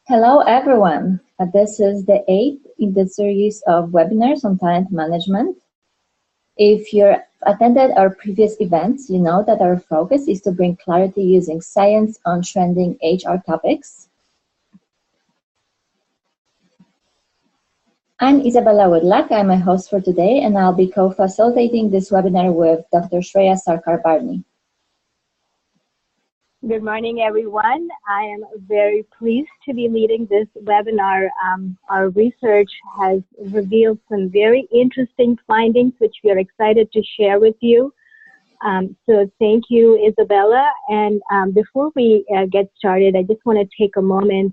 Hello, everyone. This is the 8th in the series of webinars on talent management. If you've attended our previous events, you know that our focus is to bring clarity using science on trending HR topics. I'm Isabella Woodluck. I'm a host for today, and I'll be co-facilitating this webinar with Dr. Shreya Sarkar-Barney. Good morning, everyone. I am very pleased to be leading this webinar. Our research has revealed some very interesting findings, which we are excited to share with you. So thank you, Isabella. And before we get started, I just want to take a moment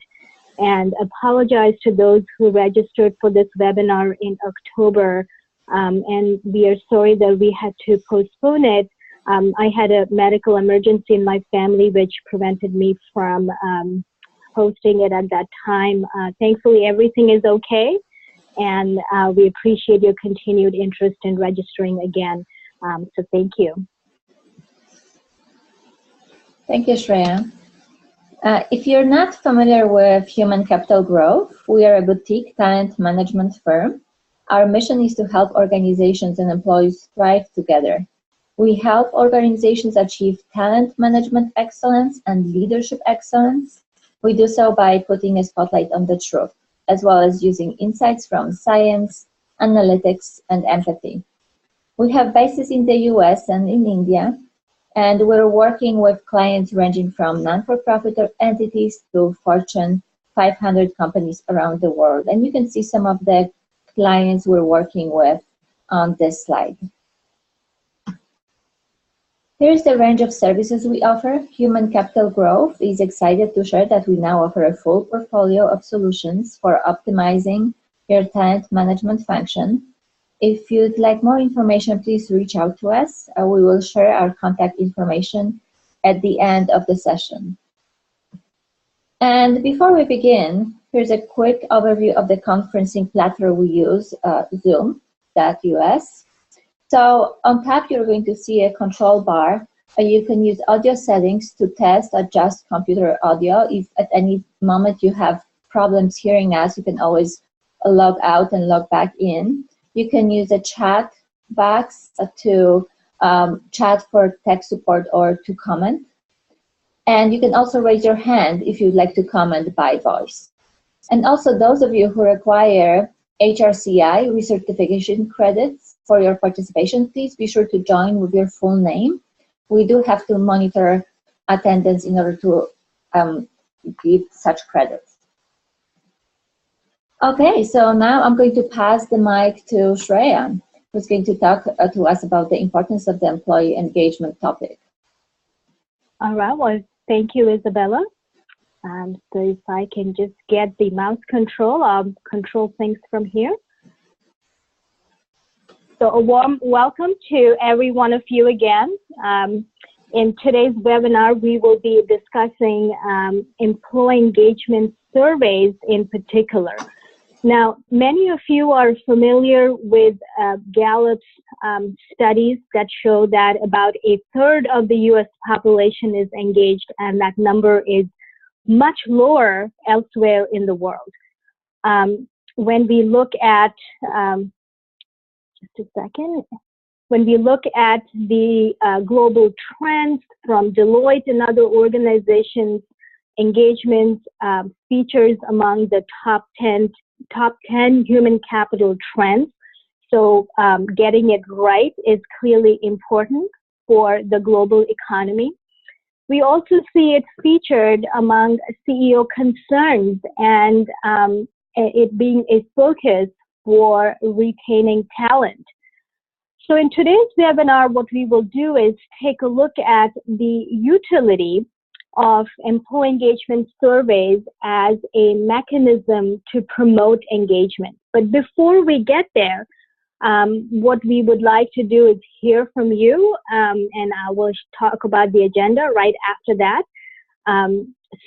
and apologize to those who registered for this webinar in October. And we are sorry that we had to postpone it. I had a medical emergency in my family which prevented me from hosting it at that time. Thankfully, everything is okay, and we appreciate your continued interest in registering again. So thank you. Thank you, Shreya. If you're not familiar with Human Capital Growth, we are a boutique talent management firm. Our mission is to help organizations and employees thrive together. We help organizations achieve talent management excellence and leadership excellence. We do so by putting a spotlight on the truth, as well as using insights from science, analytics, and empathy. We have bases in the US and in India, and we're working with clients ranging from non-for-profit entities to Fortune 500 companies around the world. And you can see some of the clients we're working with on this slide. Here's the range of services we offer. Human Capital Growth is excited to share that we now offer a full portfolio of solutions for optimizing your talent management function. If you'd like more information, please reach out to us. We will share our contact information at the end of the session. And before we begin, here's a quick overview of the conferencing platform we use, Zoom.us. So on top, you're going to see a control bar. You can use audio settings to test, adjust computer audio. If at any moment you have problems hearing us, you can always log out and log back in. You can use a chat box to chat for tech support or to comment. And you can also raise your hand if you'd like to comment by voice. And also those of you who require HRCI recertification credits for your participation, please be sure to join with your full name. We do have to monitor attendance in order to give such credits. Okay, so now I'm going to pass the mic to Shreya, who's going to talk to us about the importance of the employee engagement topic. All right, well, thank you, Isabella. So if I can just get the mouse control, I'll control things from here. So a warm welcome to every one of you again. In today's webinar, we will be discussing employee engagement surveys in particular. Now, many of you are familiar with Gallup's studies that show that about 1/3 of the US population is engaged, and that number is much lower elsewhere in the world. When we look at just a second. When we look at the global trends from Deloitte and other organizations, engagement features among the top 10 human capital trends. So getting it right is clearly important for the global economy. We also see it featured among CEO concerns and it being a focus for retaining talent. So in today's webinar, what we will do is take a look at the utility of employee engagement surveys as a mechanism to promote engagement. But before we get there, what we would like to do is hear from you, and I will talk about the agenda right after that.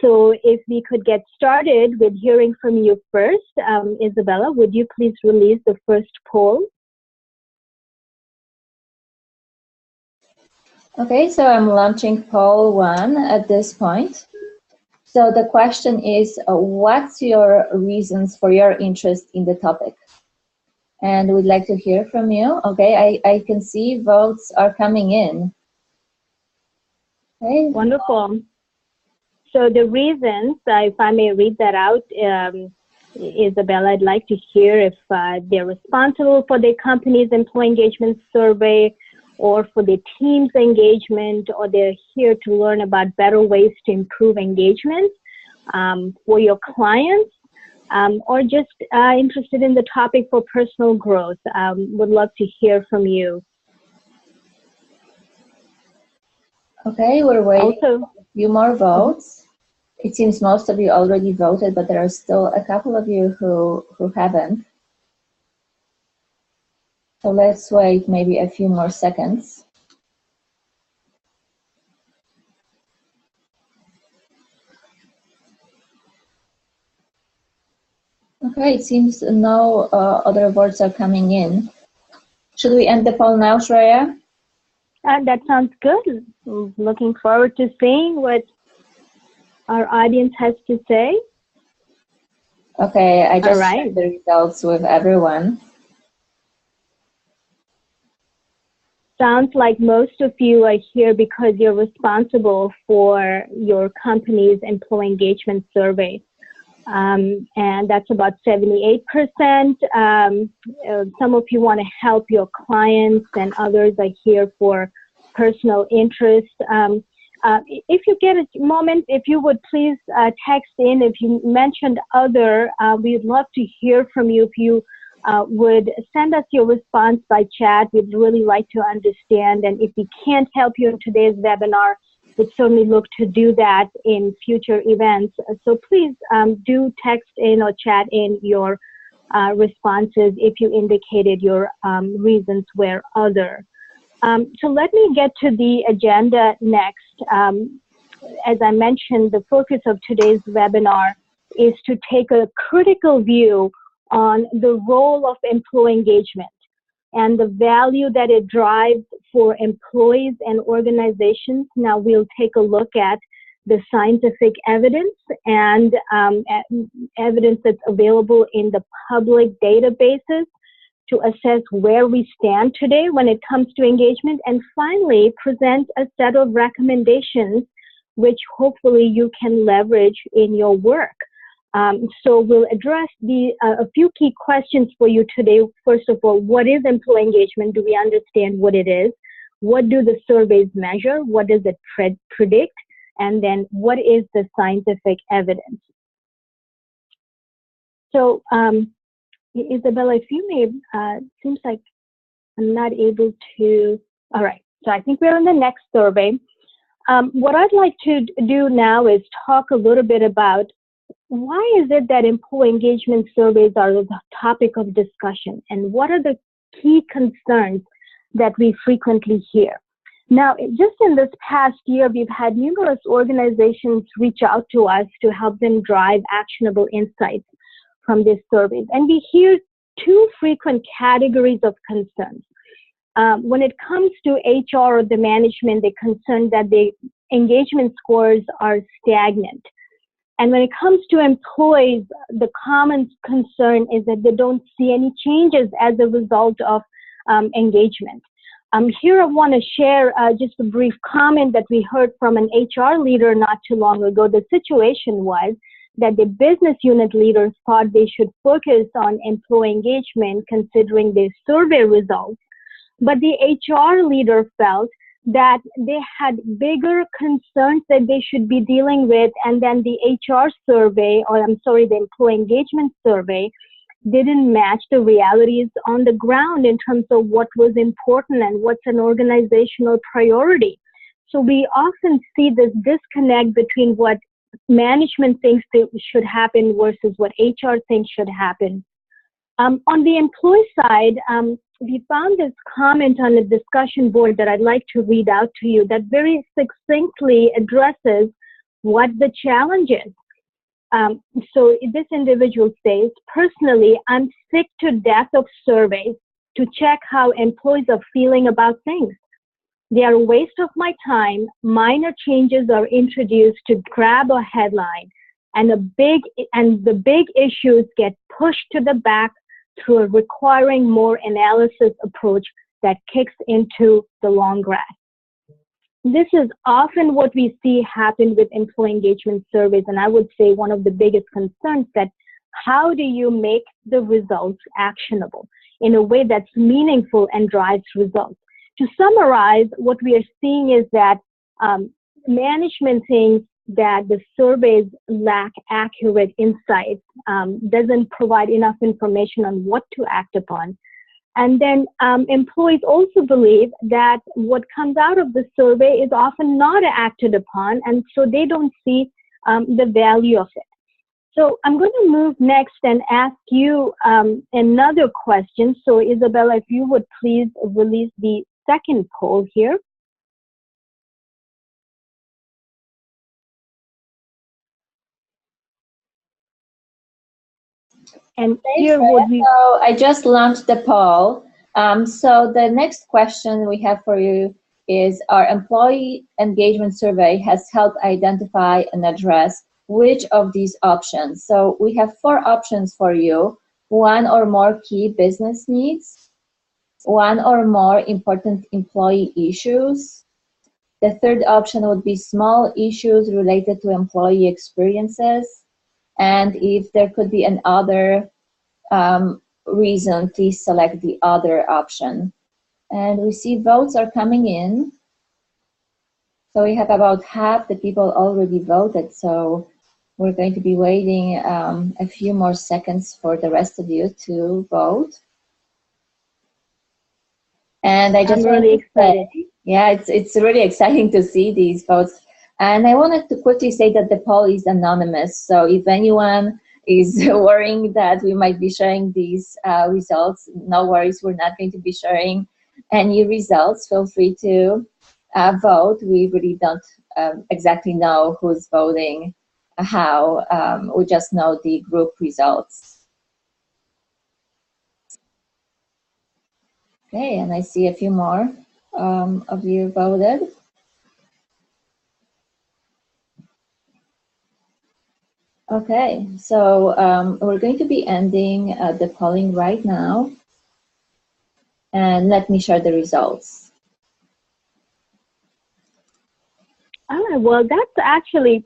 So if we could get started with hearing from you first, Isabella, would you please release the first poll? Okay, so I'm launching poll 1 at this point. So the question is, what's your reasons for your interest in the topic? And we'd like to hear from you. Okay, I can see votes are coming in. Okay. Wonderful. So the reasons, if I may read that out, Isabella, I'd like to hear if they're responsible for their company's employee engagement survey, or for the team's engagement, or they're here to learn about better ways to improve engagement for your clients, or just interested in the topic for personal growth. Would love to hear from you. Okay, we're waiting for a few more votes. It seems most of you already voted, but there are still a couple of you who haven't. So let's wait maybe a few more seconds. Okay, it seems no other votes are coming in. Should we end the poll now, Shreya? That sounds good. Looking forward to seeing what our audience has to say. Okay, I just shared the results with everyone. Sounds like most of you are here because you're responsible for your company's employee engagement survey. And that's about 78%. Some of you want to help your clients, and others are here for personal interest. If you get a moment, if you would please text in. If you mentioned other, we'd love to hear from you. If you would send us your response by chat, we'd really like to understand. And if we can't help you in today's webinar, we'd certainly look to do that in future events. So please do text in or chat in your responses if you indicated your reasons were other. So let me get to the agenda next. As I mentioned, the focus of today's webinar is to take a critical view on the role of employee engagement and the value that it drives for employees and organizations. Now we'll take a look at the scientific evidence and evidence that's available in the public databases to assess where we stand today when it comes to engagement, and finally present a set of recommendations which hopefully you can leverage in your work. So we'll address a few key questions for you today. First of all, what is employee engagement? Do we understand what it is? What do the surveys measure? What does it predict? And then what is the scientific evidence? So Isabella, if you may, seems like I'm not able to, all right. So I think we're on the next survey. What I'd like to do now is talk a little bit about why is it that employee engagement surveys are the topic of discussion, and what are the key concerns that we frequently hear? Now, just in this past year, we've had numerous organizations reach out to us to help them drive actionable insights from these surveys. And we hear two frequent categories of concerns. When it comes to HR or the management, they're concerned that the engagement scores are stagnant. And when it comes to employees, the common concern is that they don't see any changes as a result of engagement. Here I want to share just a brief comment that we heard from an HR leader not too long ago. The situation was that the business unit leaders thought they should focus on employee engagement considering their survey results. But the HR leader felt that they had bigger concerns that they should be dealing with, and then the HR survey, or I'm sorry, the employee engagement survey didn't match the realities on the ground in terms of what was important and what's an organizational priority. So we often see this disconnect between what management thinks that should happen versus what HR thinks should happen. On the employee side, we found this comment on the discussion board that I'd like to read out to you that very succinctly addresses what the challenge is. So this individual says, personally, I'm sick to death of surveys to check how employees are feeling about things. They are a waste of my time. Minor changes are introduced to grab a headline, and the big issues get pushed to the back through a requiring more analysis approach that kicks into the long grass. This is often what we see happen with employee engagement surveys, and I would say one of the biggest concerns that how do you make the results actionable in a way that's meaningful and drives results? To summarize, what we are seeing is that management thinks that the surveys lack accurate insights, doesn't provide enough information on what to act upon. And then employees also believe that what comes out of the survey is often not acted upon, and so they don't see the value of it. So I'm going to move next and ask you another question. So Isabella, if you would please release the second poll here. And here would be... So I just launched the poll. So the next question we have for you is, our employee engagement survey has helped identify and address which of these options? So we have 4 options for you: 1 or more key business needs, 1 or more important employee issues. The third option would be small issues related to employee experiences. And if there could be an other reason, please select the other option. And we see votes are coming in. So we have about half the people already voted. So we're going to be waiting a few more seconds for the rest of you to vote. And I just I'm really excited. Yeah, it's really exciting to see these votes. And I wanted to quickly say that the poll is anonymous. So if anyone is worrying that we might be sharing these results, no worries, we're not going to be sharing any results. Feel free to vote. We really don't exactly know who's voting how. We just know the group results. Okay, and I see a few more of you voted. Okay, so we're going to be ending the polling right now. And let me share the results. All right, well, that's actually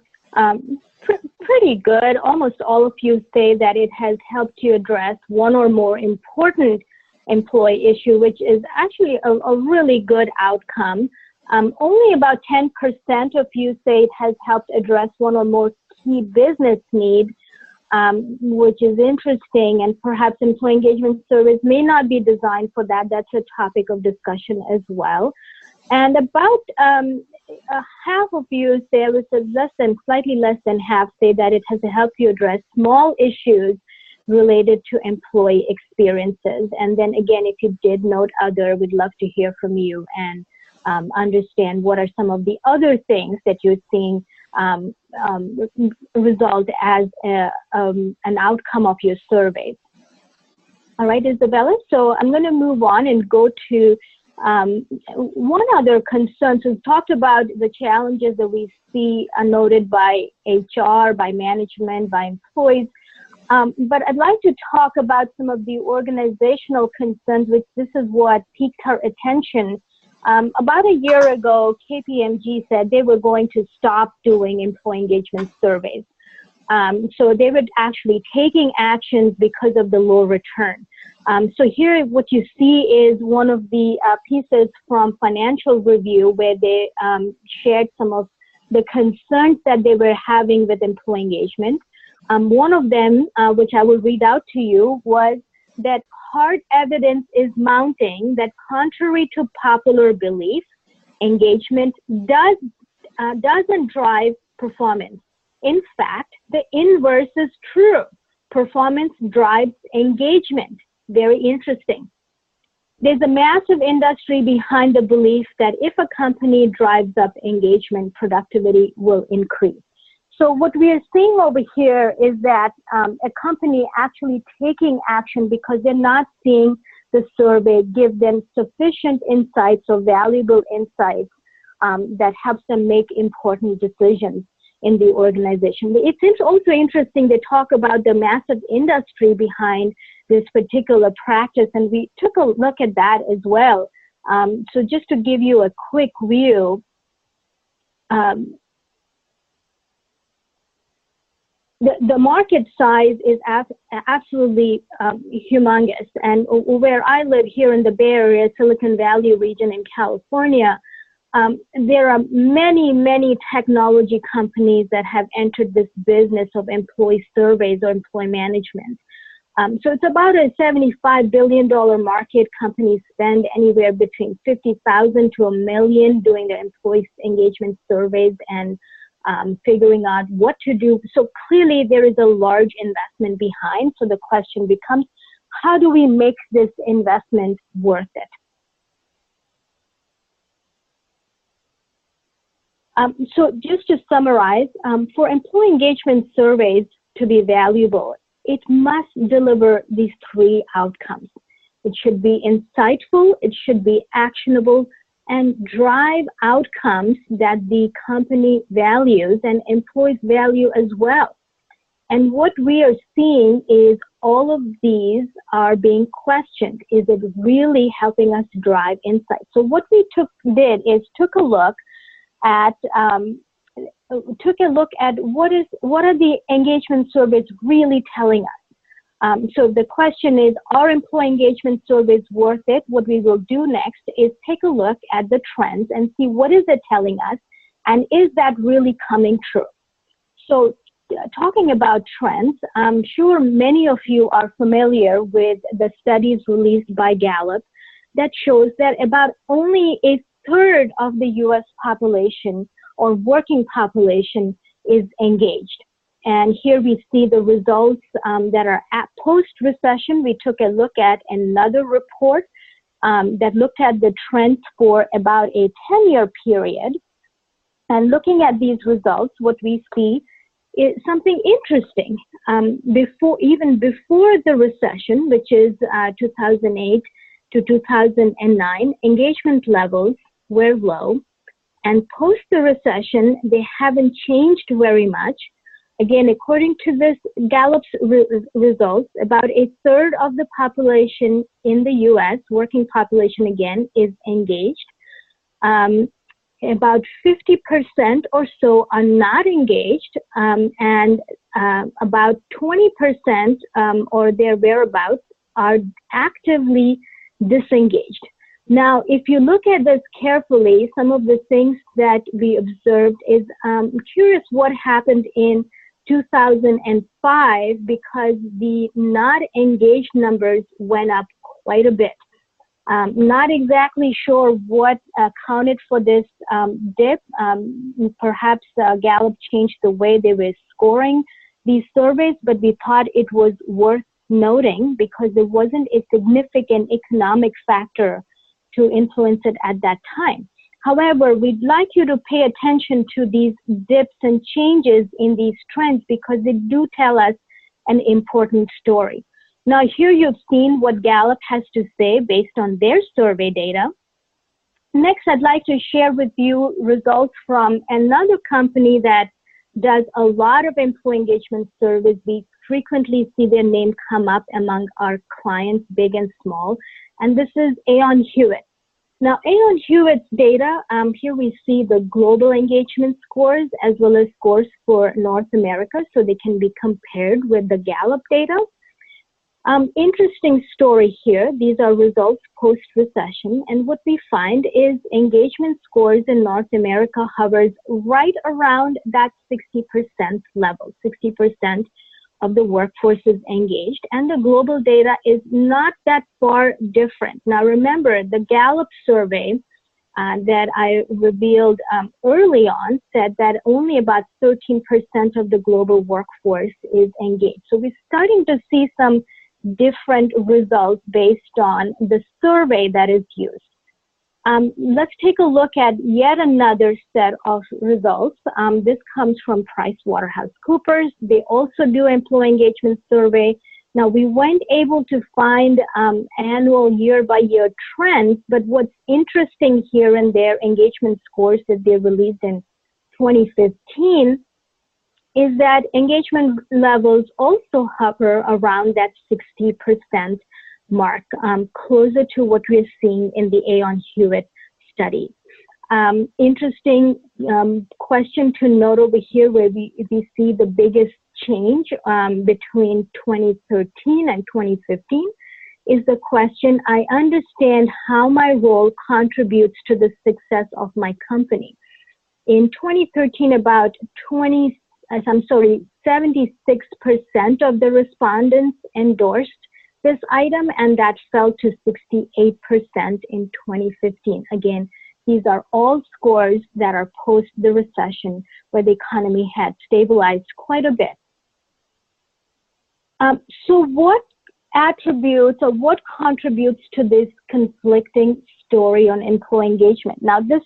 pretty good. Almost all of you say that it has helped you address 1 or more important employee issue, which is actually a really good outcome. Only about 10% of you say it has helped address 1 or more key business need, which is interesting, and perhaps employee engagement surveys may not be designed for that. That's a topic of discussion as well. And about half of you say, slightly less than half say that it has helped you address small issues related to employee experiences. And then again, if you did note other, we'd love to hear from you and understand what are some of the other things that you're seeing result as an outcome of your survey. All right, Isabella, so I'm going to move on and go to one other concern. So we've talked about the challenges that we see noted by HR, by management, by employees. But I'd like to talk about some of the organizational concerns, which this is what piqued our attention. About a year ago, KPMG said they were going to stop doing employee engagement surveys. So they were actually taking actions because of the low return. So here what you see is one of the pieces from Financial Review where they shared some of the concerns that they were having with employee engagement. One of them, which I will read out to you, was that hard evidence is mounting that contrary to popular belief, engagement doesn't drive performance. In fact, the inverse is true. Performance drives engagement. Very interesting. There's a massive industry behind the belief that if a company drives up engagement, productivity will increase. So what we are seeing over here is that a company actually taking action because they're not seeing the survey, give them sufficient insights or valuable insights that helps them make important decisions in the organization. It's also interesting to talk about the massive industry behind this particular practice, and we took a look at that as well. So just to give you a quick view, the market size is absolutely humongous. And where I live here in the Bay Area, Silicon Valley region in California, there are many, many technology companies that have entered this business of employee surveys or employee management. So it's about a $75 billion market. Companies spend anywhere between $50,000 to $1 million doing the employee engagement surveys and figuring out what to do. So clearly there is a large investment behind. So the question becomes, how do we make this investment worth it? So just to summarize, for employee engagement surveys to be valuable, it must deliver these three outcomes. It should be insightful, it should be actionable, and drive outcomes that the company values and employees value as well. And what we are seeing is all of these are being questioned. Is it really helping us drive insight? So what we did is took a look at what are the engagement surveys really telling us. So the question is, are employee engagement surveys worth it? What we will do next is take a look at the trends and see what is it telling us, and is that really coming true? So talking about trends, I'm sure many of you are familiar with the studies released by Gallup that shows that about only a third of the US population or working population is engaged. And here we see the results that are at post-recession. We took a look at another report that looked at the trends for about a 10-year period. And looking at these results, what we see is something interesting. Even before the recession, which is 2008 to 2009, engagement levels were low. And post the recession, they haven't changed very much. Again, according to this Gallup's results, about a third of the population in the US, working population again, is engaged. About 50% or so are not engaged, and about 20% or their whereabouts are actively disengaged. Now, if you look at this carefully, some of the things that we observed is curious what happened in 2005, because the not engaged numbers went up quite a bit. Not exactly sure what accounted for this dip. Perhaps Gallup changed the way they were scoring these surveys, but we thought it was worth noting because there wasn't a significant economic factor to influence it at that time. However, we'd like you to pay attention to these dips and changes in these trends because they do tell us an important story. Now, here you've seen what Gallup has to say based on their survey data. Next, I'd like to share with you results from another company that does a lot of employee engagement surveys. We frequently see their name come up among our clients, big and small, and this is Aon Hewitt. Now, Aon Hewitt's data, here we see the global engagement scores as well as scores for North America, so they can be compared with the Gallup data. Interesting story here. These are results post-recession, and what we find is engagement scores in North America hovers right around that 60% level. 60% of the workforce is engaged, and the global data is not that far different. Now remember, the Gallup survey that I revealed early on said that only about 13% of the global workforce is engaged. So we're starting to see some different results based on the survey that is used. Let's take a look at yet another set of results. This comes from PricewaterhouseCoopers. They also do employee engagement survey. Now, we weren't able to find annual year-by-year trends, but what's interesting here in their engagement scores that they released in 2015 is that engagement levels also hover around that 60% mark, closer to what we're seeing in the Aon Hewitt study. Interesting question to note over here, where we see the biggest change between 2013 and 2015 is the question, I understand how my role contributes to the success of my company. In 2013, about 76% of the respondents endorsed this item, and that fell to 68% in 2015. Again, these are all scores that are post the recession, where the economy had stabilized quite a bit. So what attributes or what contributes to this conflicting story on employee engagement? Now, this,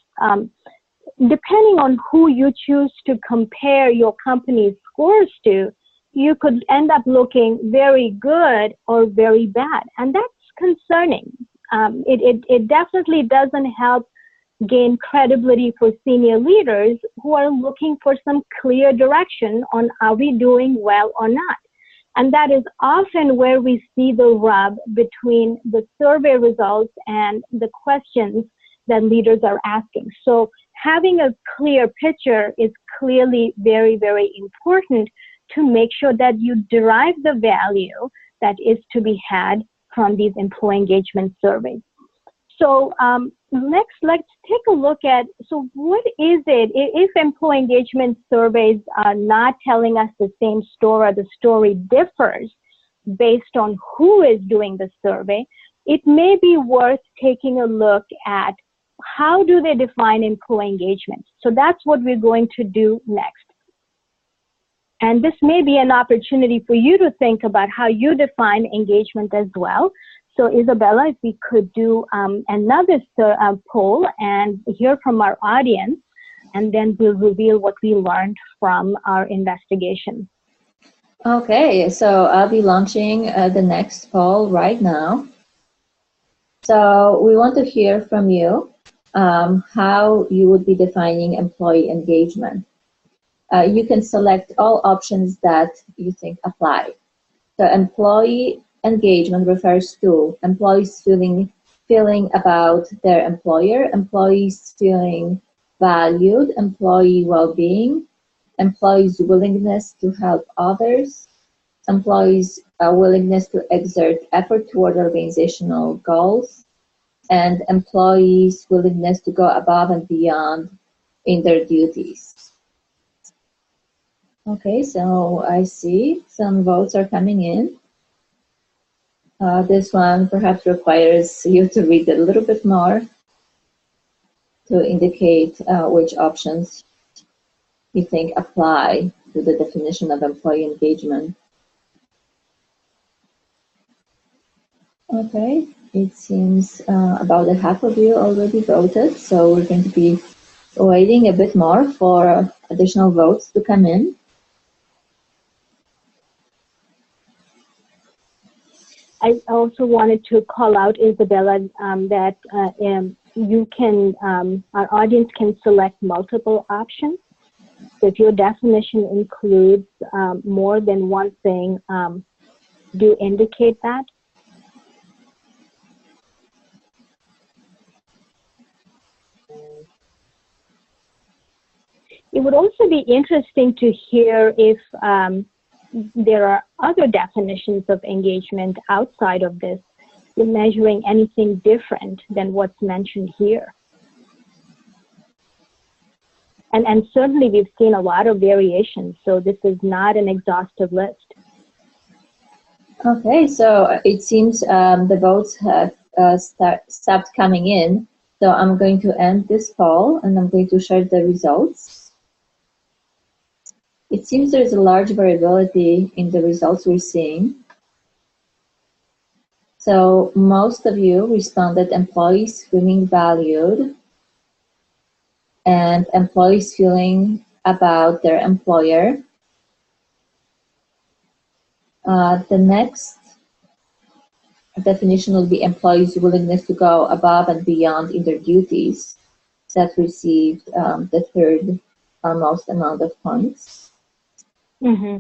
depending on who you choose to compare your company's scores to, you could end up looking very good or very bad, and that's concerning. It definitely doesn't help gain credibility for senior leaders who are looking for some clear direction on are we doing well or not. And that is often where we see the rub between the survey results and the questions that leaders are asking. So having a clear picture is clearly very, very important to make sure that you derive the value that is to be had from these employee engagement surveys. So next, let's take a look at, so what is it, if employee engagement surveys are not telling us the same story, or the story differs based on who is doing the survey, it may be worth taking a look at how do they define employee engagement. So that's what we're going to do next. And this may be an opportunity for you to think about how you define engagement as well. So Isabella, if we could do another poll and hear from our audience, and then we'll reveal what we learned from our investigation. Okay, so I'll be launching the next poll right now. So we want to hear from you how you would be defining employee engagement. You can select all options that you think apply. So employee engagement refers to employees feeling about their employer, employees feeling valued, employee well-being, employees' willingness to help others, employees' willingness to exert effort toward organizational goals, and employees' willingness to go above and beyond in their duties. Okay, so I see some votes are coming in. This one perhaps requires you to read a little bit more to indicate which options you think apply to the definition of employee engagement. Okay, it seems about a half of you already voted, so we're going to be waiting a bit more for additional votes to come in. I also wanted to call out, Isabella, that you can, our audience can select multiple options. So if your definition includes more than one thing, do indicate that. It would also be interesting to hear if there are other definitions of engagement outside of this, in measuring anything different than what's mentioned here. And certainly we've seen a lot of variations, so this is not an exhaustive list. Okay, so it seems the votes have stopped coming in, so I'm going to end this poll and I'm going to share the results. It seems there's a large variability in the results we're seeing. So most of you responded employees feeling valued and employees feeling about their employer. The next definition will be employees' willingness to go above and beyond in their duties. That received the third most amount of points. Mm-hmm.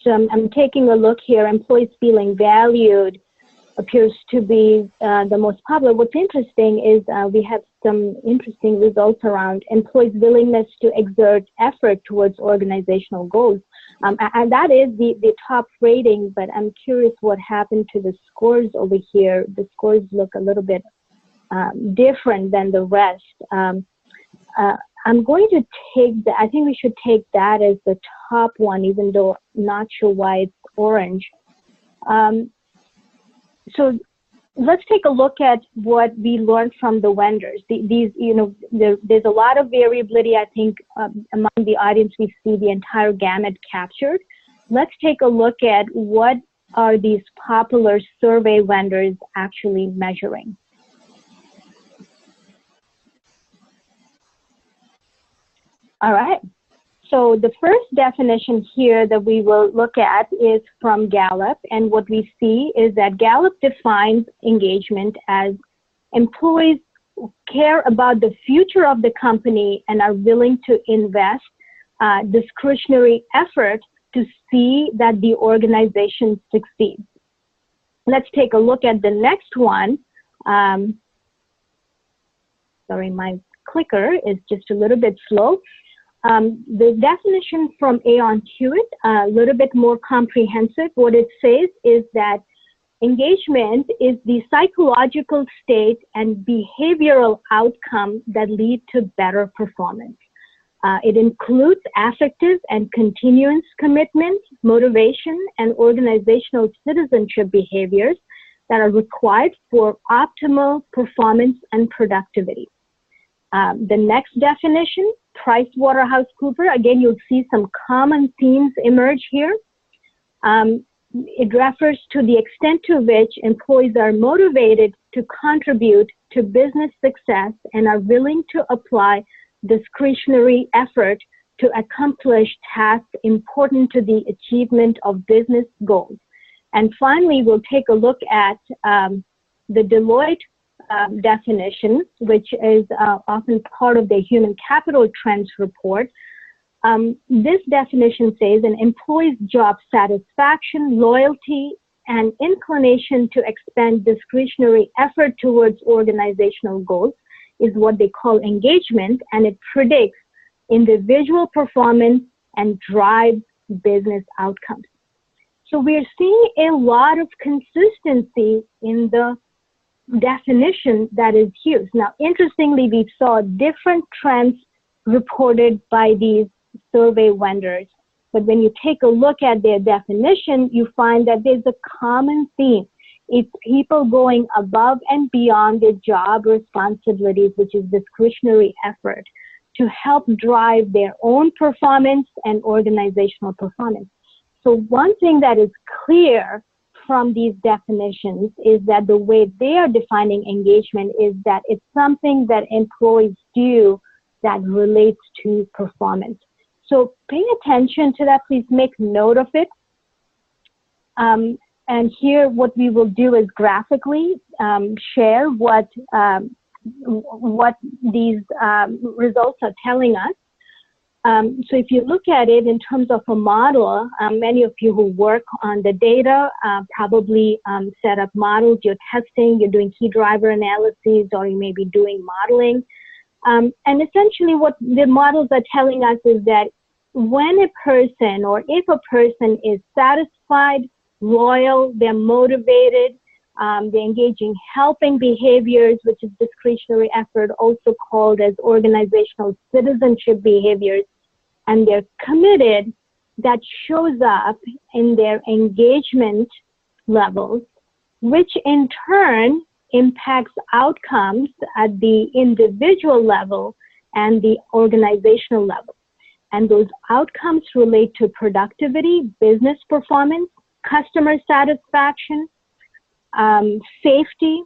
So I'm taking a look here. Employees feeling valued appears to be the most popular. What's interesting is we have some interesting results around employees' willingness to exert effort towards organizational goals. And that is the top rating, but I'm curious what happened to the scores over here. The scores look a little bit different than the rest. I'm going to take that. I think we should take that as the top one, even though I'm not sure why it's orange. So let's take a look at what we learned from the vendors. These, there's a lot of variability. I think among the audience, we see the entire gamut captured. Let's take a look at what are these popular survey vendors actually measuring. All right. So the first definition here that we will look at is from Gallup, and what we see is that Gallup defines engagement as employees who care about the future of the company and are willing to invest discretionary effort to see that the organization succeeds. Let's take a look at the next one. Sorry, my clicker is just a little bit slow. The definition from Aon Hewitt, a little bit more comprehensive. What it says is that engagement is the psychological state and behavioral outcome that lead to better performance. It includes affective and continuous commitment, motivation, and organizational citizenship behaviors that are required for optimal performance and productivity. The next definition, PricewaterhouseCoopers, again, you'll see some common themes emerge here. It refers to the extent to which employees are motivated to contribute to business success and are willing to apply discretionary effort to accomplish tasks important to the achievement of business goals. And finally, we'll take a look at the Deloitte definition, which is often part of the Human Capital Trends report. This definition says an employee's job satisfaction, loyalty, and inclination to expend discretionary effort towards organizational goals is what they call engagement, and it predicts individual performance and drives business outcomes. So we're seeing a lot of consistency in the definition that is used. Now, interestingly, we saw different trends reported by these survey vendors. But when you take a look at their definition, you find that there's a common theme. It's people going above and beyond their job responsibilities, which is discretionary effort, to help drive their own performance and organizational performance. So one thing that is clear from these definitions is that the way they are defining engagement is that it's something that employees do that relates to performance. So pay attention to that. Please make note of it. And here, what we will do is graphically share what these results are telling us. So if you look at it in terms of a model, many of you who work on the data probably set up models, you're testing, you're doing key driver analyses, or you may be doing modeling. And essentially what the models are telling us is that when a person, or if a person is satisfied, loyal, they're motivated, they're engaging helping behaviors, which is discretionary effort, also called as organizational citizenship behaviors, and they're committed, that shows up in their engagement levels, which in turn impacts outcomes at the individual level and the organizational level. And those outcomes relate to productivity, business performance, customer satisfaction, safety,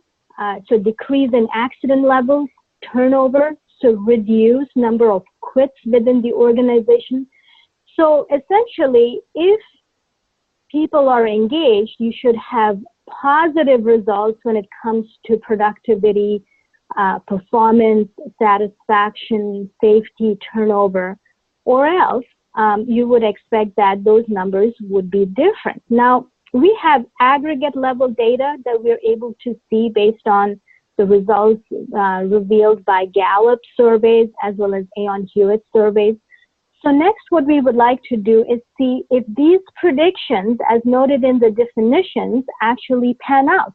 so decrease in accident levels, turnover, so reduce number of quits within the organization. So essentially, if people are engaged, you should have positive results when it comes to productivity, performance, satisfaction, safety, turnover, or else you would expect that those numbers would be different. Now, we have aggregate level data that we're able to see based on the results revealed by Gallup surveys as well as Aon Hewitt surveys. So next, what we would like to do is see if these predictions, as noted in the definitions, actually pan out.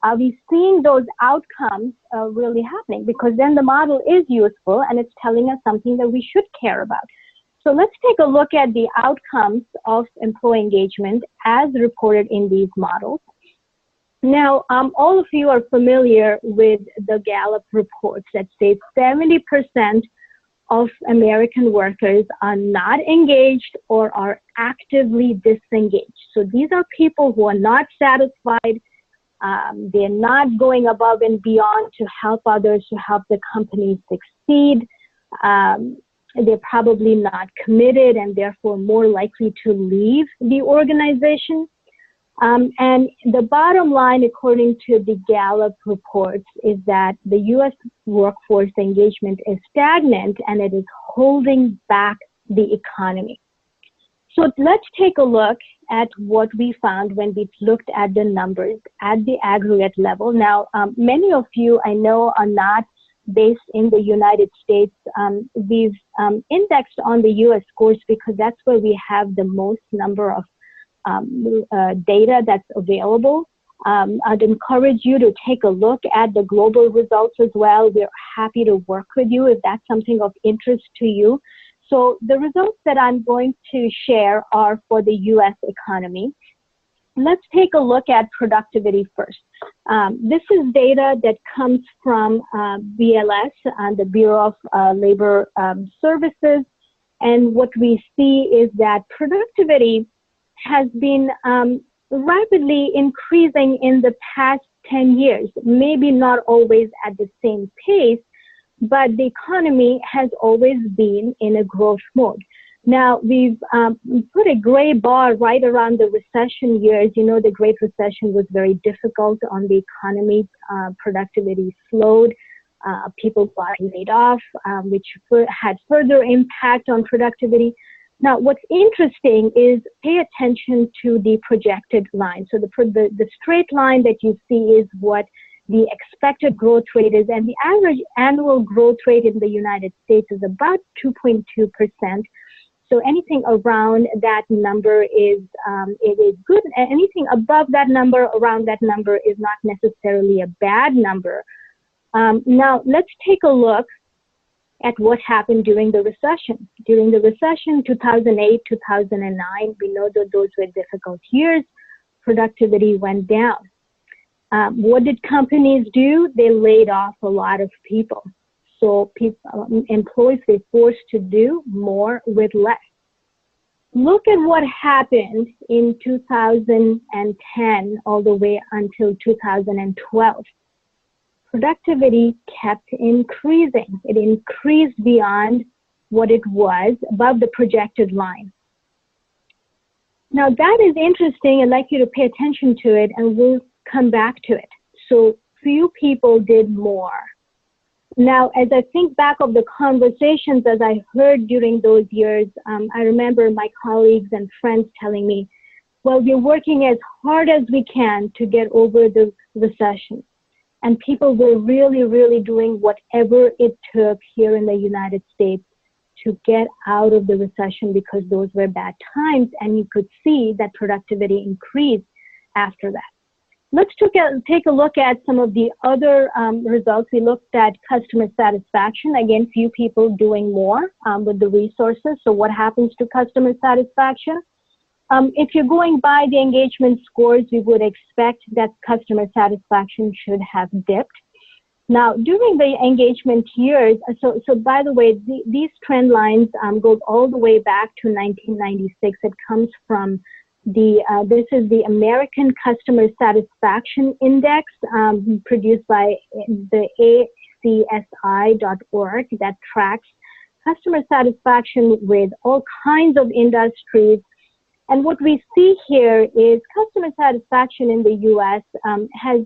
Are we seeing those outcomes really happening? Because then the model is useful and it's telling us something that we should care about. So let's take a look at the outcomes of employee engagement as reported in these models. Now, all of you are familiar with the Gallup reports that say 70% of American workers are not engaged or are actively disengaged. So these are people who are not satisfied. They're not going above and beyond to help others, to help the company succeed. They're probably not committed and therefore more likely to leave the organization. And the bottom line, according to the Gallup reports, is that the U.S. workforce engagement is stagnant and it is holding back the economy. So let's take a look at what we found when we looked at the numbers at the aggregate level. Now, many of you I know are not based in the United States. We've indexed on the U.S. scores because that's where we have the most number of data that's available. I'd encourage you to take a look at the global results as well. We're happy to work with you if that's something of interest to you. So the results that I'm going to share are for the U.S. economy. Let's take a look at productivity first. This is data that comes from BLS, the Bureau of Labor Services. And what we see is that productivity has been rapidly increasing in the past 10 years, maybe not always at the same pace, but the economy has always been in a growth mode. Now, we've put a gray bar right around the recession years. You know, the Great Recession was very difficult on the economy. Productivity slowed. People got laid off, which had further impact on productivity. Now, what's interesting is pay attention to the projected line. So the straight line that you see is what the expected growth rate is, and the average annual growth rate in the United States is about 2.2%. So anything around that number is good. Anything above that number, around that number, is not necessarily a bad number. Now, let's take a look at what happened during the recession. During the recession, 2008, 2009, we know that those were difficult years. Productivity went down. What did companies do? They laid off a lot of people. So employees were forced to do more with less. Look at what happened in 2010 all the way until 2012. Productivity kept increasing. It increased beyond what it was above the projected line. Now that is interesting. I'd like you to pay attention to it and we'll come back to it. So few people did more. Now, as I think back of the conversations as I heard during those years, I remember my colleagues and friends telling me, well, we're working as hard as we can to get over the recession. And people were really, really doing whatever it took here in the United States to get out of the recession because those were bad times, and you could see that productivity increased after that. Let's take a look at some of the other results. We looked at customer satisfaction. Again, few people doing more with the resources. So what happens to customer satisfaction? If you're going by the engagement scores, we would expect that customer satisfaction should have dipped. Now, during the engagement years, so by the way, these trend lines go all the way back to 1996. It comes from this is the American Customer Satisfaction Index produced by the ACSI.org that tracks customer satisfaction with all kinds of industries. And what we see here is customer satisfaction in the U.S. Has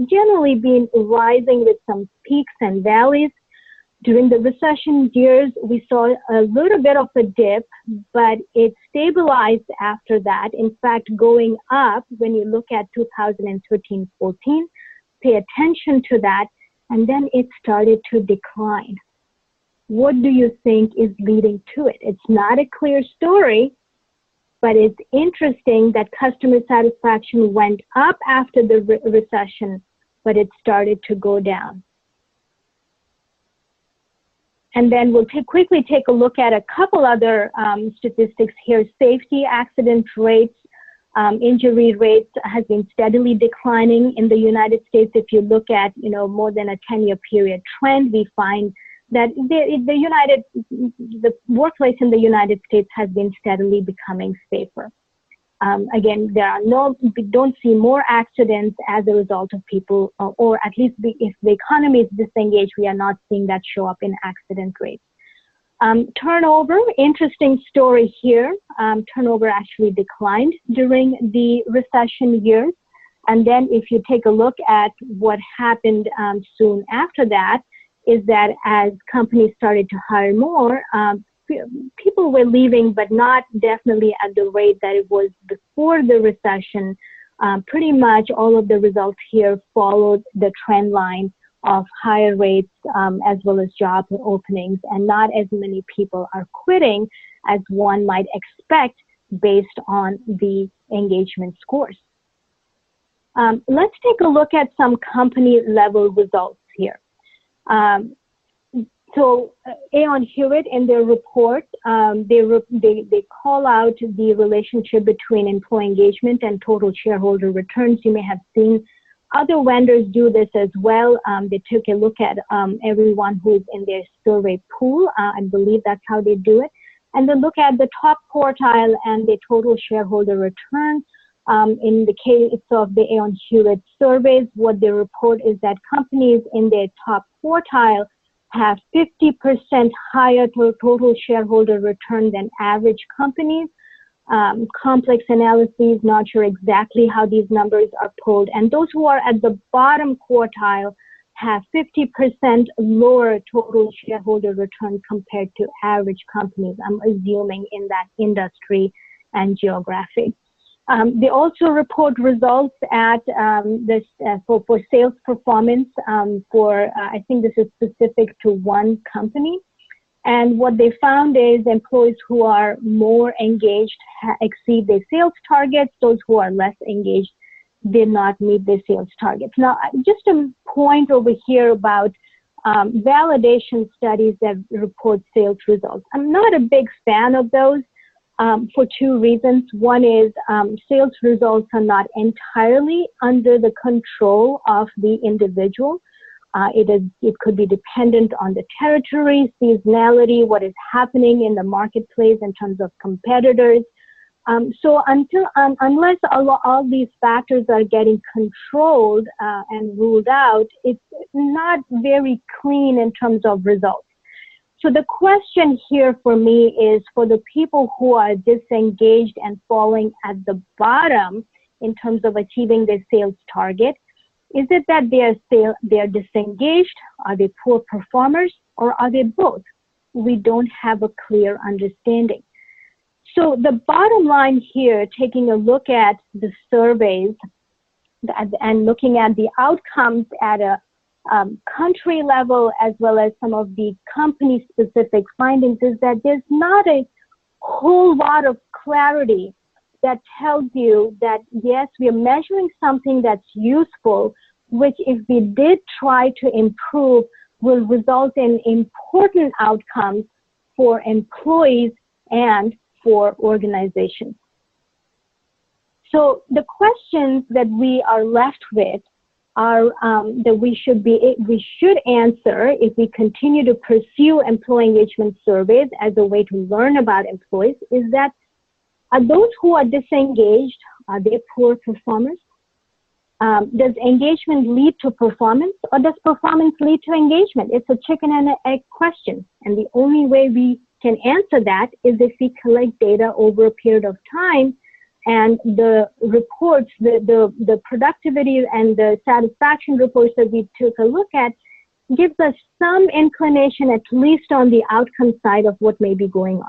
generally been rising with some peaks and valleys. During the recession years, we saw a little bit of a dip, but it stabilized after that. In fact, going up when you look at 2013-14, pay attention to that, and then it started to decline. What do you think is leading to it? It's not a clear story, but it's interesting that customer satisfaction went up after the recession, but it started to go down. And then we'll quickly take a look at a couple other statistics here. Safety, accident rates, injury rates has been steadily declining in the United States. If you look at, more than a 10-year period trend, we find that the workplace in the United States has been steadily becoming safer. Again, we don't see more accidents as a result of people, or at least if the economy is disengaged, we are not seeing that show up in accident rates. Turnover, interesting story here. Turnover actually declined during the recession years. And then if you take a look at what happened soon after that, is that as companies started to hire more, people were leaving, but not definitely at the rate that it was before the recession. Pretty much all of the results here followed the trend line of higher rates as well as job openings, and not as many people are quitting as one might expect based on the engagement scores. Let's take a look at some company level results here. So Aon Hewitt in their report, they call out the relationship between employee engagement and total shareholder returns. You may have seen other vendors do this as well. They took a look at everyone who's in their survey pool. I believe that's how they do it. And they look at the top quartile and the total shareholder return. In the case of the Aon Hewitt surveys, what they report is that companies in their top quartile have 50% higher total shareholder return than average companies. Complex analyses, not sure exactly how these numbers are pulled. And those who are at the bottom quartile have 50% lower total shareholder return compared to average companies, I'm assuming in that industry and geography. They also report results at for sales performance I think this is specific to one company. And what they found is employees who are more engaged exceed their sales targets. Those who are less engaged did not meet their sales targets. Now, just a point over here about validation studies that report sales results. I'm not a big fan of those. For two reasons. One is sales results are not entirely under the control of the individual. It could be dependent on the territory, seasonality, what is happening in the marketplace in terms of competitors. So unless all these factors are getting controlled and ruled out, it's not very clean in terms of results. So the question here for me is for the people who are disengaged and falling at the bottom in terms of achieving their sales target, is it that they're disengaged? Are they poor performers? Or are they both? We don't have a clear understanding. So the bottom line here, taking a look at the surveys and looking at the outcomes at a country level as well as some of the company specific findings, is that there's not a whole lot of clarity that tells you that yes, we are measuring something that's useful, which if we did try to improve will result in important outcomes for employees and for organizations. So the questions that we are left with are that we should answer if we continue to pursue employee engagement surveys as a way to learn about employees is that are those who are disengaged, are they poor performers? Does engagement lead to performance, or does performance lead to engagement? It's a chicken and an egg question. And the only way we can answer that is if we collect data over a period of time And the reports, the productivity and the satisfaction reports that we took a look at gives us some inclination, at least on the outcome side, of what may be going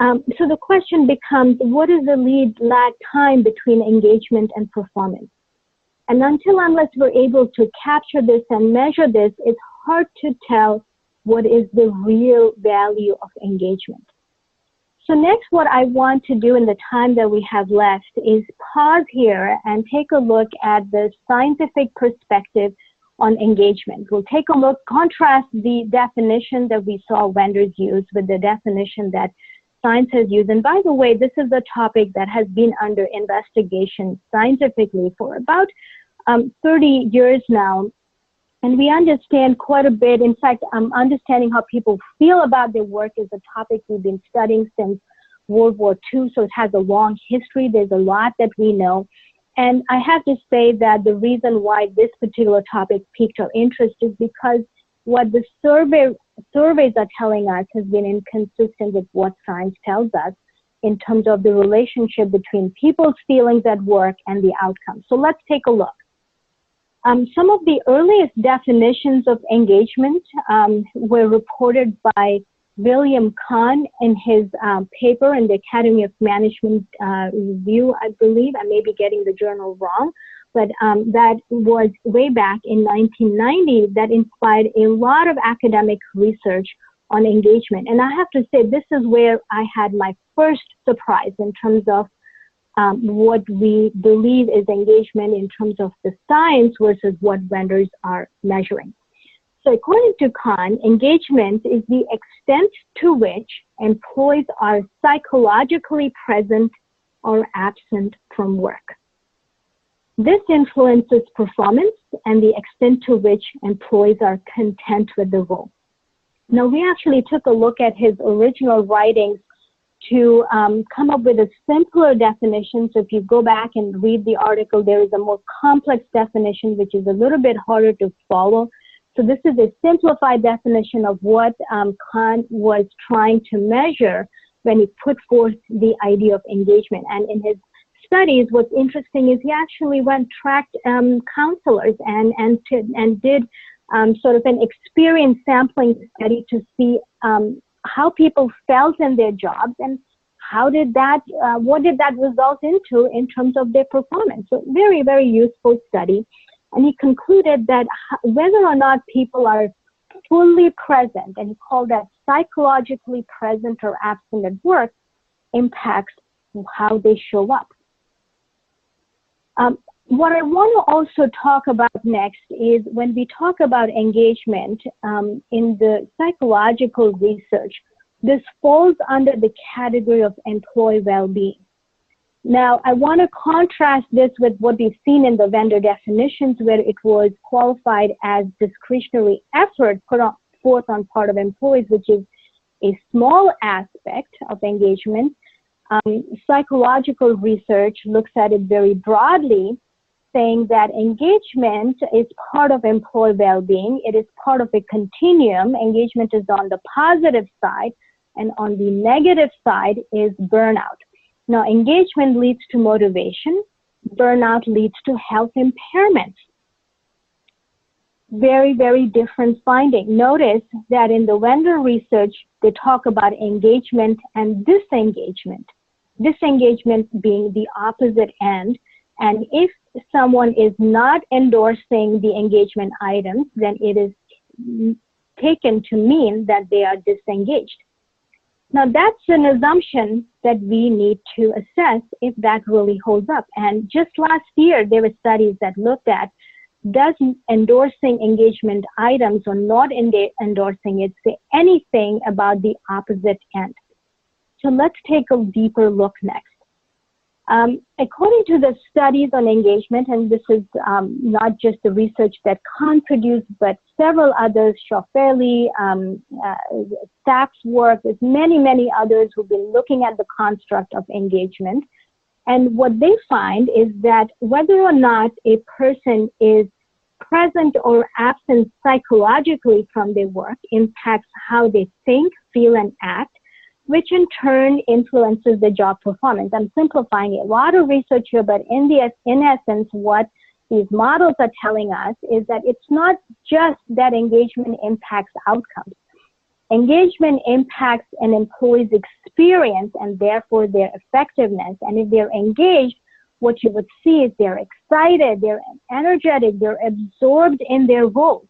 on. So the question becomes, what is the lead lag time between engagement and performance? And unless we're able to capture this and measure this, it's hard to tell what is the real value of engagement. So next, what I want to do in the time that we have left is pause here and take a look at the scientific perspective on engagement. We'll take a look, contrast the definition that we saw vendors use with the definition that science has used. And by the way, this is a topic that has been under investigation scientifically for about 30 years now. And we understand quite a bit. In fact, understanding how people feel about their work is a topic we've been studying since World War II. So it has a long history. There's a lot that we know. And I have to say that the reason why this particular topic piqued our interest is because what the surveys are telling us has been inconsistent with what science tells us in terms of the relationship between people's feelings at work and the outcome. So let's take a look. Some of the earliest definitions of engagement were reported by William Kahn in his paper in the Academy of Management Review, I believe. I may be getting the journal wrong, but that was way back in 1990 that inspired a lot of academic research on engagement. And I have to say, this is where I had my first surprise in terms of what we believe is engagement in terms of the science versus what vendors are measuring. So according to Kahn, engagement is the extent to which employees are psychologically present or absent from work. This influences performance and the extent to which employees are content with the role. Now, we actually took a look at his original writings to come up with a simpler definition. So if you go back and read the article, there is a more complex definition, which is a little bit harder to follow. So this is a simplified definition of what Kahn was trying to measure when he put forth the idea of engagement. And in his studies, what's interesting is he actually tracked counselors and did sort of an experience sampling study to see how people felt in their jobs and what did that result into in terms of their performance. So very, very useful study. And he concluded that whether or not people are fully present, and he called that psychologically present or absent at work, impacts how they show up. What I want to also talk about next is when we talk about engagement in the psychological research, this falls under the category of employee well-being. Now, I want to contrast this with what we've seen in the vendor definitions, where it was qualified as discretionary effort put forth on part of employees, which is a small aspect of engagement. Psychological research looks at it very broadly, saying that engagement is part of employee well-being. It is part of a continuum. Engagement is on the positive side, and on the negative side is burnout. Now, engagement leads to motivation. Burnout leads to health impairments. Very, very different finding. Notice that in the vendor research, they talk about engagement and disengagement. Disengagement being the opposite end. And if someone is not endorsing the engagement items, then it is taken to mean that they are disengaged. Now, that's an assumption that we need to assess if that really holds up. And just last year, there were studies that looked at, does endorsing engagement items or not endorsing it say anything about the opposite end? So let's take a deeper look next. According to the studies on engagement, and this is not just the research that Kahn produced, but several others, Schofeli, Stack's work, there's many, many others who've been looking at the construct of engagement. And what they find is that whether or not a person is present or absent psychologically from their work impacts how they think, feel, and act. which in turn influences the job performance. I'm simplifying it. A lot of research here, but in essence, what these models are telling us is that it's not just that engagement impacts outcomes. Engagement impacts an employee's experience and therefore their effectiveness. And if they're engaged, what you would see is they're excited, they're energetic, they're absorbed in their role.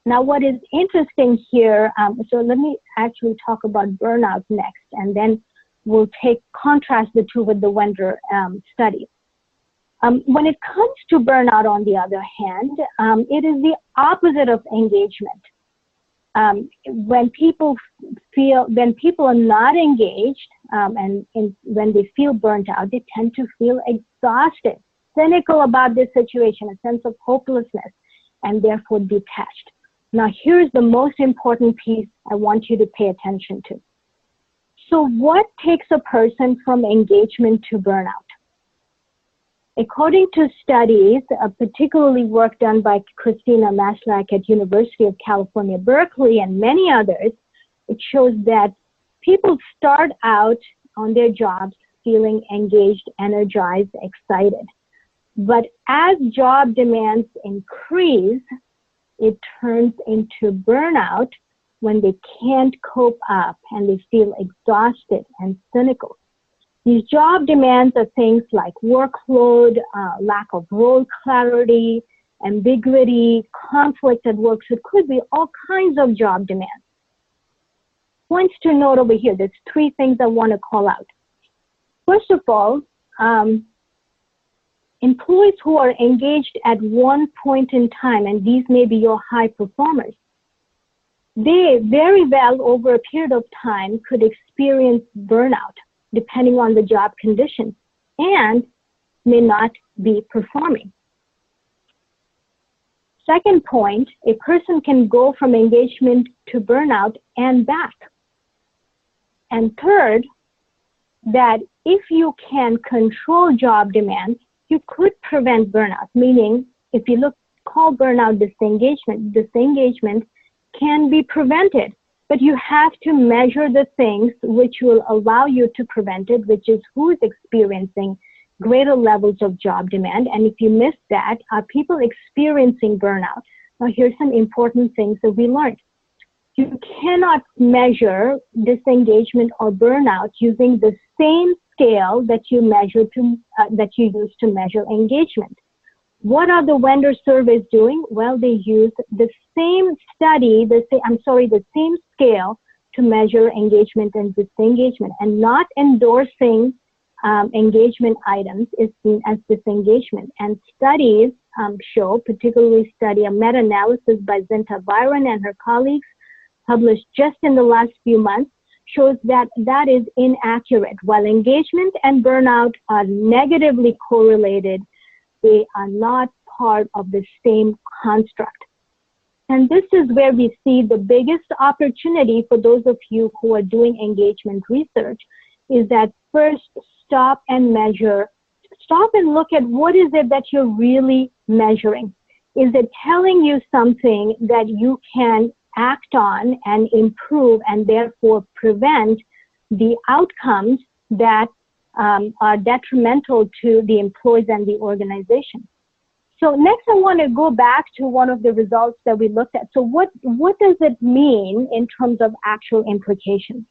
Now, what is interesting here, so let me actually talk about burnout next, and then we'll contrast the two with the vendor study. When it comes to burnout, on the other hand, it is the opposite of engagement. When people are not engaged when they feel burnt out, they tend to feel exhausted, cynical about this situation, a sense of hopelessness, and therefore detached. Now, here's the most important piece I want you to pay attention to. So what takes a person from engagement to burnout? According to studies, particularly work done by Christina Maslach at University of California, Berkeley, and many others, it shows that people start out on their jobs feeling engaged, energized, excited. But as job demands increase, it turns into burnout when they can't cope up and they feel exhausted and cynical. These job demands are things like workload, lack of role clarity, ambiguity, conflict at work. So it could be all kinds of job demands. Points to note over here, there's three things I want to call out. First of all, employees who are engaged at one point in time, and these may be your high performers, they very well over a period of time could experience burnout depending on the job conditions and may not be performing. Second point, a person can go from engagement to burnout and back. And third, that if you can control job demands, you could prevent burnout, meaning if you call burnout disengagement can be prevented, but you have to measure the things which will allow you to prevent it, which is who is experiencing greater levels of job demand. And if you miss that, are people experiencing burnout? Now, here's some important things that we learned. You cannot measure disengagement or burnout using the same scale that you use to measure engagement. What are the vendor surveys doing? Well, they use the same scale to measure engagement and disengagement, and not endorsing engagement items is seen as disengagement. And studies show, particularly a meta-analysis by Zinta Byron and her colleagues published just in the last few months, shows that that is inaccurate. While engagement and burnout are negatively correlated, they are not part of the same construct. And this is where we see the biggest opportunity for those of you who are doing engagement research, is that first stop and measure. Stop and look at what is it that you're really measuring. Is it telling you something that you can act on and improve and therefore prevent the outcomes that are detrimental to the employees and the organization? So next I want to go back to one of the results that we looked at. So what does it mean in terms of actual implications?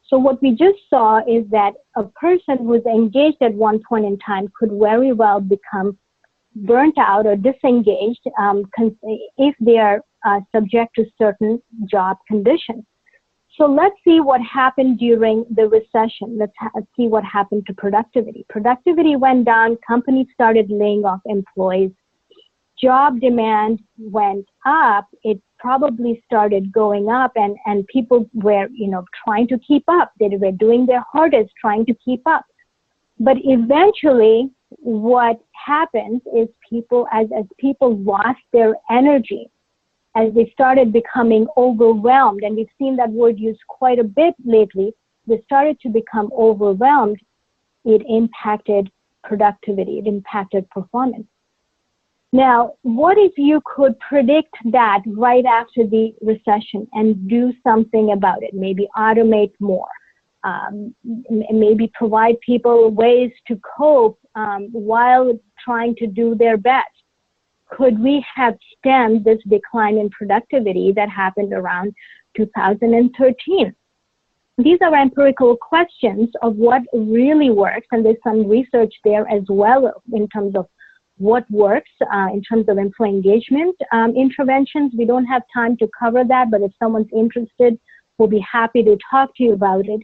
So what we just saw is that a person who is engaged at one point in time could very well become burnt out or disengaged if they are subject to certain job conditions. So let's see what happened during the recession. Let's see what happened to productivity. Productivity went down, companies started laying off employees. Job demand went up. It probably started going up, and people were, trying to keep up. They were doing their hardest trying to keep up. But eventually, what happens is as people lost their energy, as they started becoming overwhelmed, and we've seen that word used quite a bit lately, they started to become overwhelmed, it impacted productivity, it impacted performance. Now, what if you could predict that right after the recession and do something about it, maybe automate more, maybe provide people ways to cope while trying to do their best. Could we have stemmed this decline in productivity that happened around 2013? These are empirical questions of what really works, and there's some research there as well in terms of what works in terms of employee engagement interventions. We don't have time to cover that, but if someone's interested, we'll be happy to talk to you about it.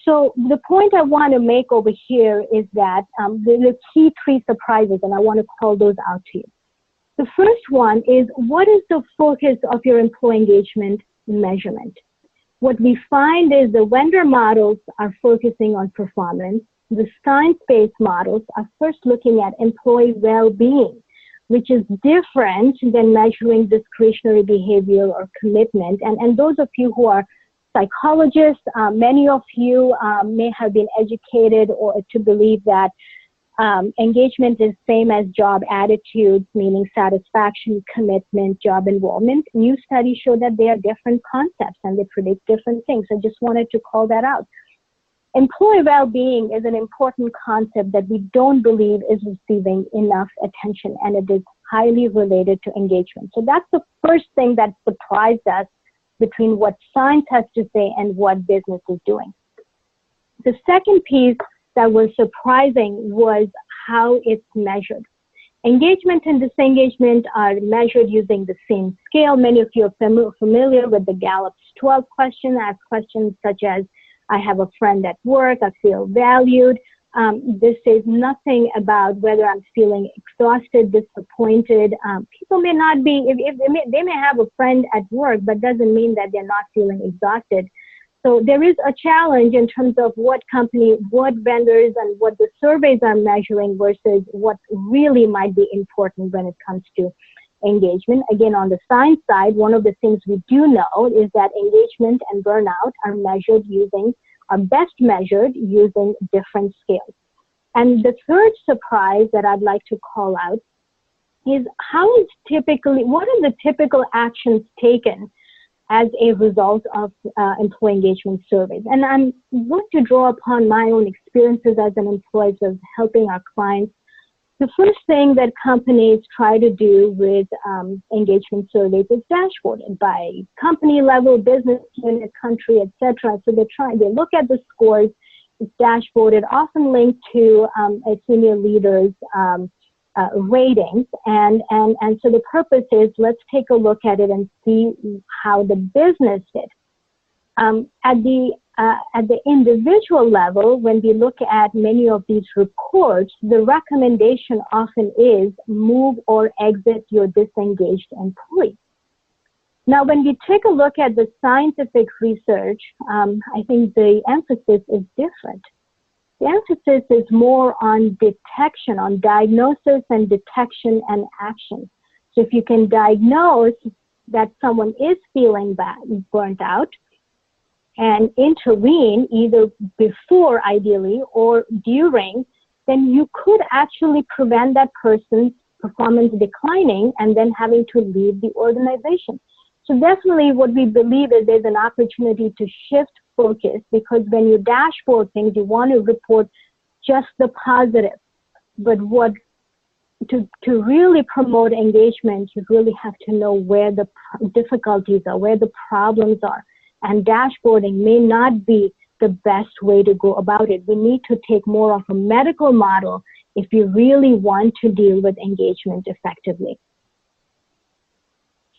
So the point I want to make over here is that there are key three surprises, and I want to call those out to you. The first one is, what is the focus of your employee engagement measurement? What we find is the vendor models are focusing on performance. The science-based models are first looking at employee well-being, which is different than measuring discretionary behavior or commitment. And those of you who are psychologists, many of you may have been educated or to believe that engagement is same as job attitudes, meaning satisfaction, commitment, job involvement. New studies show that they are different concepts and they predict different things. I just wanted to call that out. Employee well-being is an important concept that we don't believe is receiving enough attention, and it is highly related to engagement. So that's the first thing that surprised us between what science has to say and what business is doing. The second piece that was surprising was how it's measured. Engagement and disengagement are measured using the same scale. Many of you are familiar with the Gallup's 12 question, ask questions such as, I have a friend at work, I feel valued. This says nothing about whether I'm feeling exhausted, disappointed. People may not be, they may have a friend at work, but doesn't mean that they're not feeling exhausted. So there is a challenge in terms of what company, what vendors, and what the surveys are measuring versus what really might be important when it comes to engagement. Again, on the science side, one of the things we do know is that engagement and burnout are best measured using different scales. And the third surprise that I'd like to call out is what are the typical actions taken as a result of employee engagement surveys. And I'm going to draw upon my own experiences as an employee of helping our clients. The first thing that companies try to do with engagement surveys is dashboarded by company level, business unit, country, etc. So they look at the scores, it's dashboarded, often linked to a senior leader's ratings. And so the purpose is, let's take a look at it and see how the business did. At the individual level, when we look at many of these reports, the recommendation often is move or exit your disengaged employee. Now, when we take a look at the scientific research, I think the emphasis is different. The emphasis is more on detection, on diagnosis and detection and action. So if you can diagnose that someone is feeling burnt out, and intervene either before, ideally, or during, then you could actually prevent that person's performance declining and then having to leave the organization. So definitely what we believe is there's an opportunity to shift focus, because when you dashboard things, you want to report just the positive. But to really promote engagement, you really have to know where the difficulties are, where the problems are. And dashboarding may not be the best way to go about it. We need to take more of a medical model if you really want to deal with engagement effectively.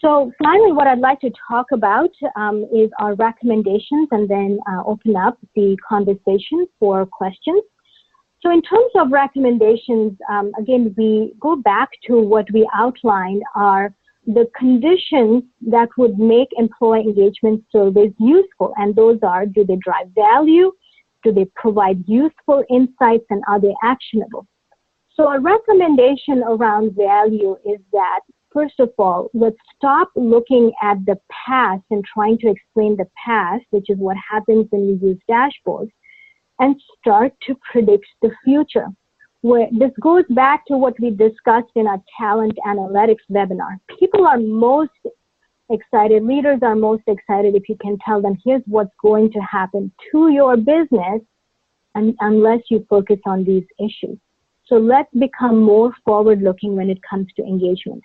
So finally, what I'd like to talk about is our recommendations, and then open up the conversation for questions. So in terms of recommendations, again, we go back to what we outlined are the conditions that would make employee engagement surveys useful. And those are, do they drive value? Do they provide useful insights, and are they actionable? So a recommendation around value is that, first of all, let's stop looking at the past and trying to explain the past, which is what happens when we use dashboards, and start to predict the future. Where this goes back to what we discussed in our talent analytics webinar. People are most excited. Leaders are most excited if you can tell them, here's what's going to happen to your business, and unless you focus on these issues. So let's become more forward-looking when it comes to engagement.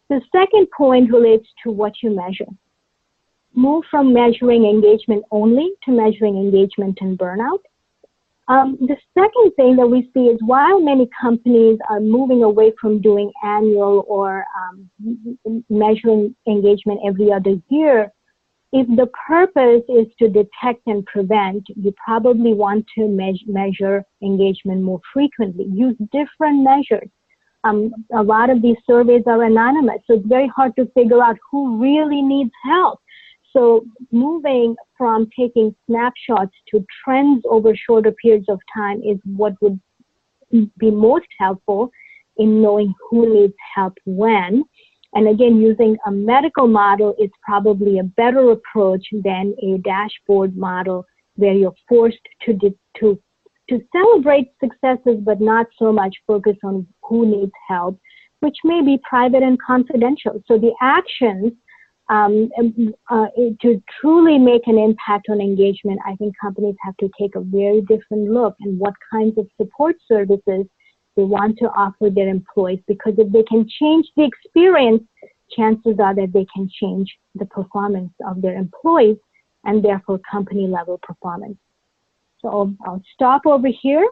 The second point relates to what you measure. Move from measuring engagement only to measuring engagement and burnout. The second thing that we see is while many companies are moving away from doing annual or measuring engagement every other year, if the purpose is to detect and prevent, you probably want to measure engagement more frequently. Use different measures. A lot of these surveys are anonymous, so it's very hard to figure out who really needs help. So moving from taking snapshots to trends over shorter periods of time is what would be most helpful in knowing who needs help when. And again, using a medical model is probably a better approach than a dashboard model where you're forced to celebrate successes, but not so much focus on who needs help, which may be private and confidential. So the actions to truly make an impact on engagement, I think companies have to take a very different look at what kinds of support services they want to offer their employees, because if they can change the experience, chances are that they can change the performance of their employees and therefore company level performance. So I'll stop over here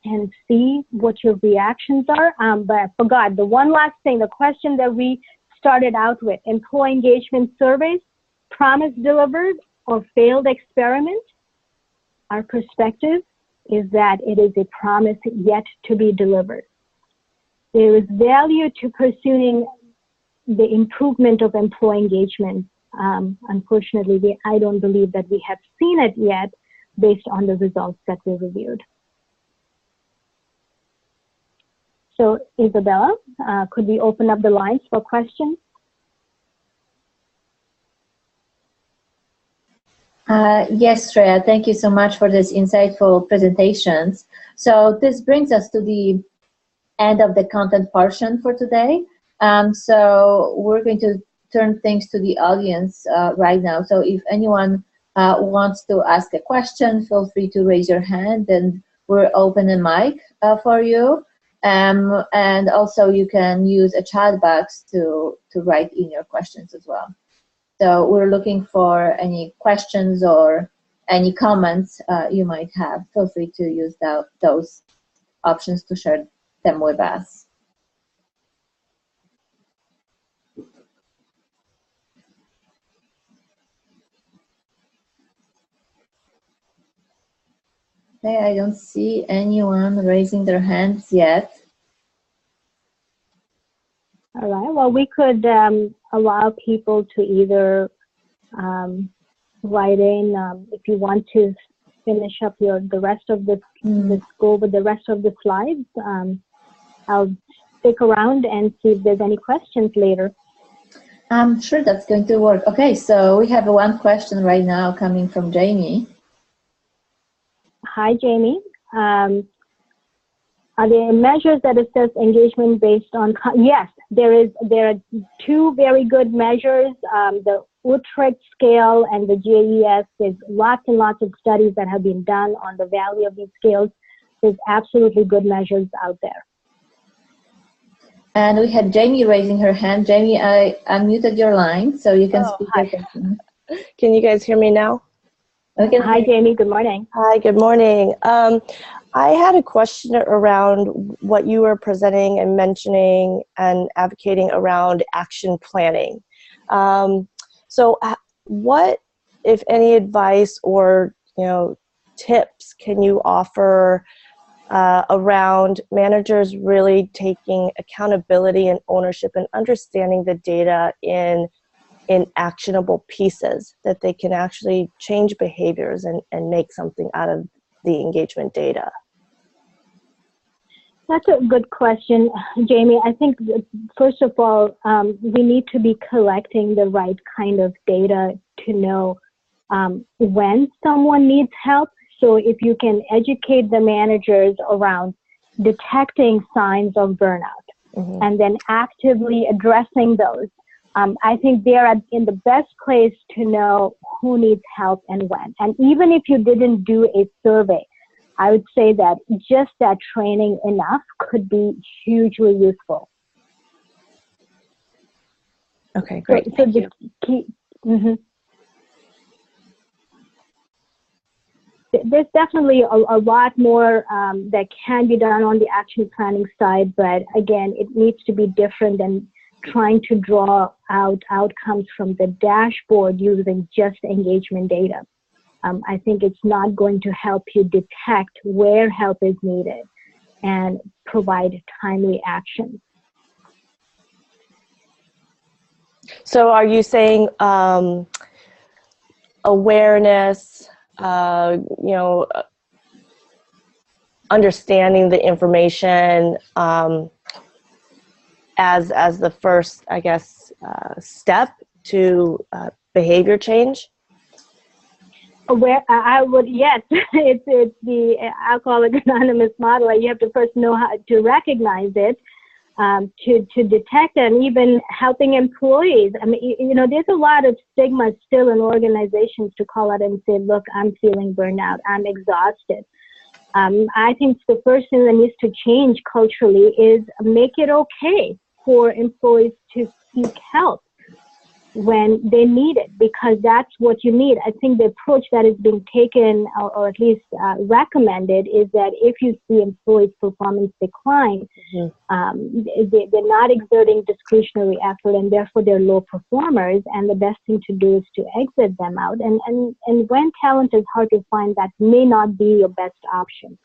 and see what your reactions are. But I forgot the one last thing, the question that we started out with, employee engagement surveys, promise delivered or failed experiment. Our perspective is that it is a promise yet to be delivered. There is value to pursuing the improvement of employee engagement. Unfortunately, I don't believe that we have seen it yet based on the results that we reviewed. So Isabella, could we open up the lines for questions? Yes, Shreya, thank you so much for this insightful presentations. So this brings us to the end of the content portion for today. So we're going to turn things to the audience right now. So if anyone wants to ask a question, feel free to raise your hand and we'll open a mic for you. And also you can use a chat box to write in your questions as well. So we're looking for any questions or any comments you might have. Feel free to use those options to share them with us. Okay, I don't see anyone raising their hands yet. All right, well, we could allow people to either write in, if you want to finish up the rest of this, go over the rest of the slides. I'll stick around and see if there's any questions later. I'm sure that's going to work. Okay, so we have one question right now coming from Jamie. Hi, Jamie. Are there measures that assess engagement based on? Yes, there are two very good measures, the Utrecht scale and the JES. There's lots and lots of studies that have been done on the value of these scales. There's absolutely good measures out there. And we had Jamie raising her hand. Jamie, I unmuted your line, so you can speak your question. Can you guys hear me now? Okay. Hi, Jamie. Good morning. Hi, good morning. I had a question around what you were presenting and mentioning and advocating around action planning. So what, if any, advice or tips can you offer around managers really taking accountability and ownership and understanding the data in actionable pieces that they can actually change behaviors and make something out of the engagement data? That's a good question, Jamie. I think first of all, we need to be collecting the right kind of data to know when someone needs help. So if you can educate the managers around detecting signs of burnout and then actively addressing those, I think they are in the best place to know who needs help and when. And even if you didn't do a survey, I would say that just that training enough could be hugely useful. Okay, great. So the key, there's definitely a lot more that can be done on the action planning side, but again, it needs to be different than trying to draw out outcomes from the dashboard using just engagement data. I think it's not going to help you detect where help is needed and provide timely action. So are you saying awareness, understanding the information as the first, I guess, step to behavior change? Where I would, yes, it's the Alcoholics Anonymous model. You have to first know how to recognize it, to detect, and even helping employees. I mean, there's a lot of stigma still in organizations to call out and say, look, I'm feeling burnout, I'm exhausted. I think the first thing that needs to change culturally is make it okay for employees to seek help when they need it, because that's what you need. I think the approach that is being taken, or at least recommended, is that if you see employees' performance decline, they're not exerting discretionary effort, and therefore they're low performers, and the best thing to do is to exit them out. And when talent is hard to find, that may not be your best option.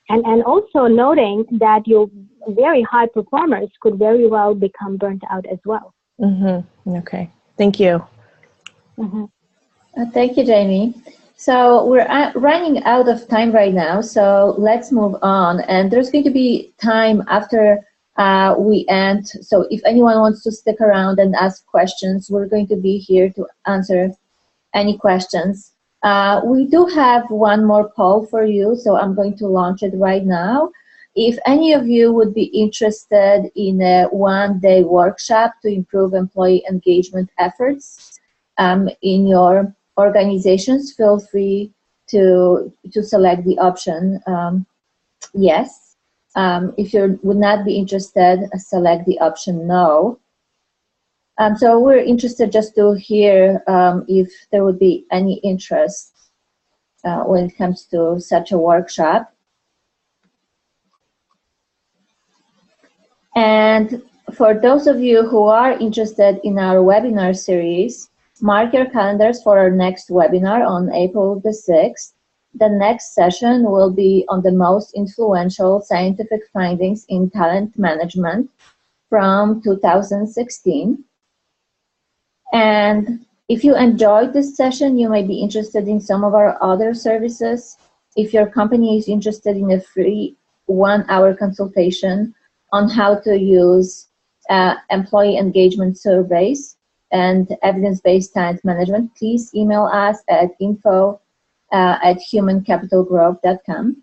And also noting that your very high performers could very well become burnt out as well. Okay, thank you. Thank you, Jamie. So we're running out of time right now, so let's move on. And there's going to be time after we end. So if anyone wants to stick around and ask questions, we're going to be here to answer any questions. We do have one more poll for you, so I'm going to launch it right now. If any of you would be interested in a one-day workshop to improve employee engagement efforts in your organizations, feel free to select the option yes. If you would not be interested, select the option no. So we're interested just to hear if there would be any interest when it comes to such a workshop. And for those of you who are interested in our webinar series, mark your calendars for our next webinar on April the 6th. The next session will be on the most influential scientific findings in talent management from 2016. And if you enjoyed this session, you may be interested in some of our other services. If your company is interested in a free 1-hour consultation on how to use employee engagement surveys and evidence-based talent management, please email us at info@humancapitalgrowth.com.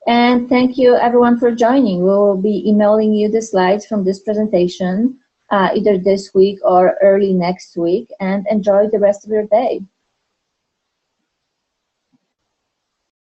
And thank you everyone for joining. We will be emailing you the slides from this presentation either this week or early next week, and enjoy the rest of your day.